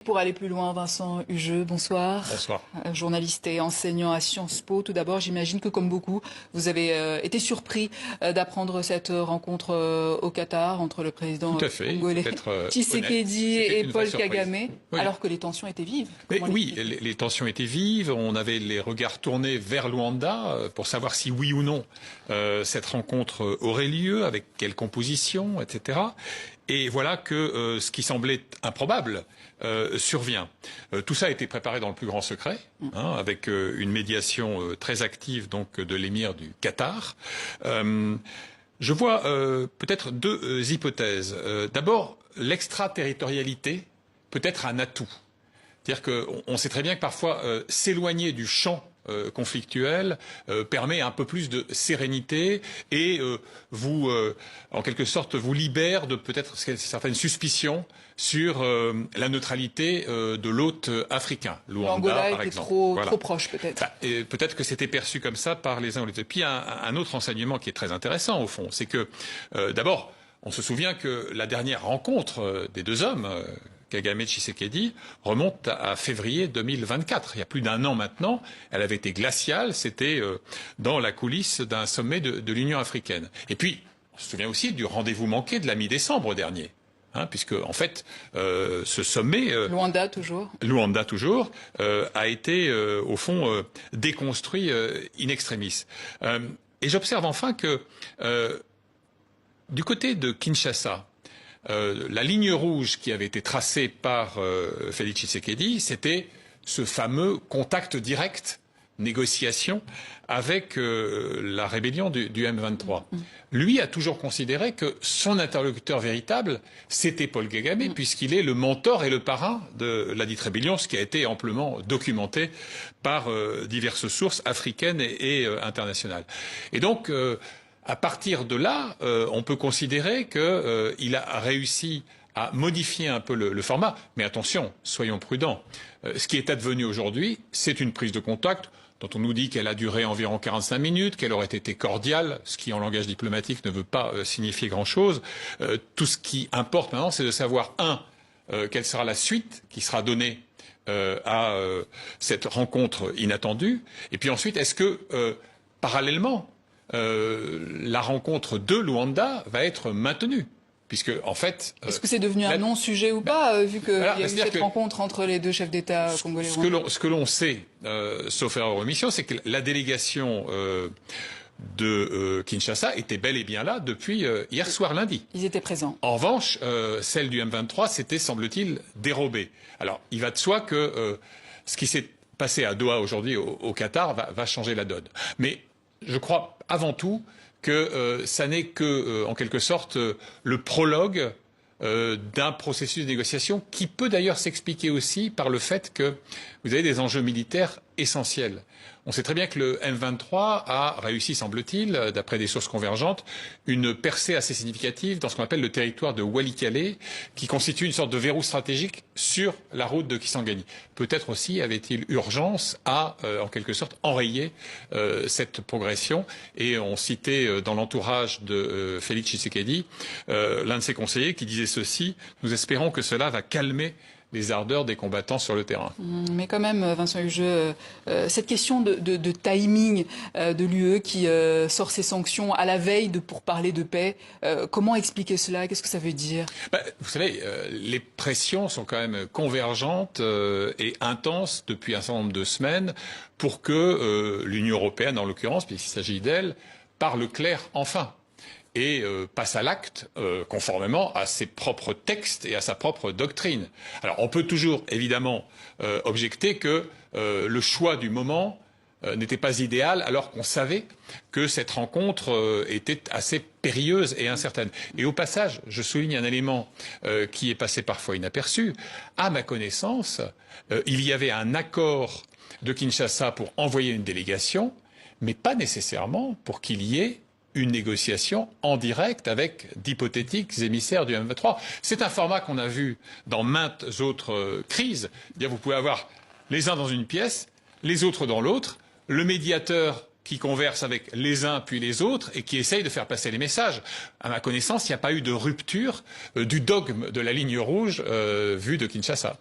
Pour aller plus loin, Vincent Hugeux, bonsoir. Bonsoir. Journaliste et enseignant à Sciences Po. Tout d'abord, j'imagine que comme beaucoup, vous avez été surpris d'apprendre cette rencontre au Qatar entre le président congolais Tshisekedi et Paul Kagame, oui. Alors que les tensions étaient vives. Oui, les tensions étaient vives. On avait les regards tournés vers Luanda pour savoir si oui ou non cette rencontre aurait lieu, avec quelle composition, etc. Et voilà que ce qui semblait improbable survient. Tout ça a été préparé dans le plus grand secret, avec une médiation très active donc de l'émir du Qatar. Je vois peut-être deux hypothèses. D'abord, l'extraterritorialité peut être un atout. C'est-à-dire qu'on sait très bien que parfois s'éloigner du champ conflictuel permet un peu plus de sérénité et en quelque sorte, vous libère de peut-être certaines suspicions sur la neutralité de l'hôte africain, Luanda par exemple. Trop proche peut-être. Peut-être que c'était perçu comme ça par les uns ou les autres. Puis un autre enseignement qui est très intéressant au fond, c'est que d'abord, on se souvient que la dernière rencontre des deux hommes, Kagame et Tshisekedi, remonte à février 2024. Il y a plus d'un an maintenant. Elle avait été glaciale. C'était dans la coulisse d'un sommet de l'Union africaine. Et puis, on se souvient aussi du rendez-vous manqué de la mi-décembre dernier. Puisque, en fait, ce sommet... Luanda toujours, a été, au fond, déconstruit in extremis. Et j'observe enfin que, du côté de Kinshasa, la ligne rouge qui avait été tracée par Félix Tshisekedi, c'était ce fameux contact direct, négociation, avec la rébellion du M23. Lui a toujours considéré que son interlocuteur véritable, c'était Paul Kagame, puisqu'il est le mentor et le parrain de la dite rébellion, ce qui a été amplement documenté par diverses sources africaines et internationales. Et donc... à partir de là, on peut considérer qu'il a réussi à modifier un peu le format. Mais attention, soyons prudents. Ce qui est advenu aujourd'hui, c'est une prise de contact dont on nous dit qu'elle a duré environ 45 minutes, qu'elle aurait été cordiale, ce qui en langage diplomatique ne veut pas signifier grand-chose. Tout ce qui importe maintenant, c'est de savoir, quelle sera la suite qui sera donnée à cette rencontre inattendue. Et puis ensuite, est-ce que, parallèlement, la rencontre de Luanda va être maintenue, puisque en fait... Est-ce que c'est devenu un non-sujet ou pas, vu qu'il y a eu cette rencontre entre les deux chefs d'État congolais? Ce que l'on sait, sauf erreur ou omission, c'est que la délégation de Kinshasa était bel et bien là depuis hier soir lundi. Ils étaient présents. En revanche, celle du M23 s'était, semble-t-il, dérobée. Alors, il va de soi que ce qui s'est passé à Doha aujourd'hui au Qatar va changer la donne. Mais je crois avant tout que ça n'est que, en quelque sorte, le prologue d'un processus de négociation qui peut d'ailleurs s'expliquer aussi par le fait que vous avez des enjeux militaires essentiels. On sait très bien que le M23 a réussi, semble-t-il, d'après des sources convergentes, une percée assez significative dans ce qu'on appelle le territoire de Walikale, qui constitue une sorte de verrou stratégique sur la route de Kisangani. Peut-être aussi avait-il urgence à, en quelque sorte, enrayer cette progression. Et on citait dans l'entourage de Félix Tshisekedi l'un de ses conseillers qui disait ceci: nous espérons que cela va calmer les ardeurs des combattants sur le terrain. Mais quand même, Vincent Hugeux, cette question de timing de l'UE qui sort ses sanctions à la veille de pourparlers de paix, comment expliquer cela? Qu'est-ce que ça veut dire? Vous savez, les pressions sont quand même convergentes et intenses depuis un certain nombre de semaines pour que l'Union européenne, en l'occurrence, puisqu'il s'agit d'elle, parle clair enfin et passe à l'acte conformément à ses propres textes et à sa propre doctrine. Alors on peut toujours évidemment objecter que le choix du moment n'était pas idéal alors qu'on savait que cette rencontre était assez périlleuse et incertaine. Et au passage, je souligne un élément qui est passé parfois inaperçu. À ma connaissance, il y avait un accord de Kinshasa pour envoyer une délégation, mais pas nécessairement pour qu'il y ait une négociation en direct avec d'hypothétiques émissaires du M23. C'est un format qu'on a vu dans maintes autres crises. Vous pouvez avoir les uns dans une pièce, les autres dans l'autre, le médiateur qui converse avec les uns puis les autres et qui essaye de faire passer les messages. À ma connaissance, il n'y a pas eu de rupture du dogme de la ligne rouge vue de Kinshasa.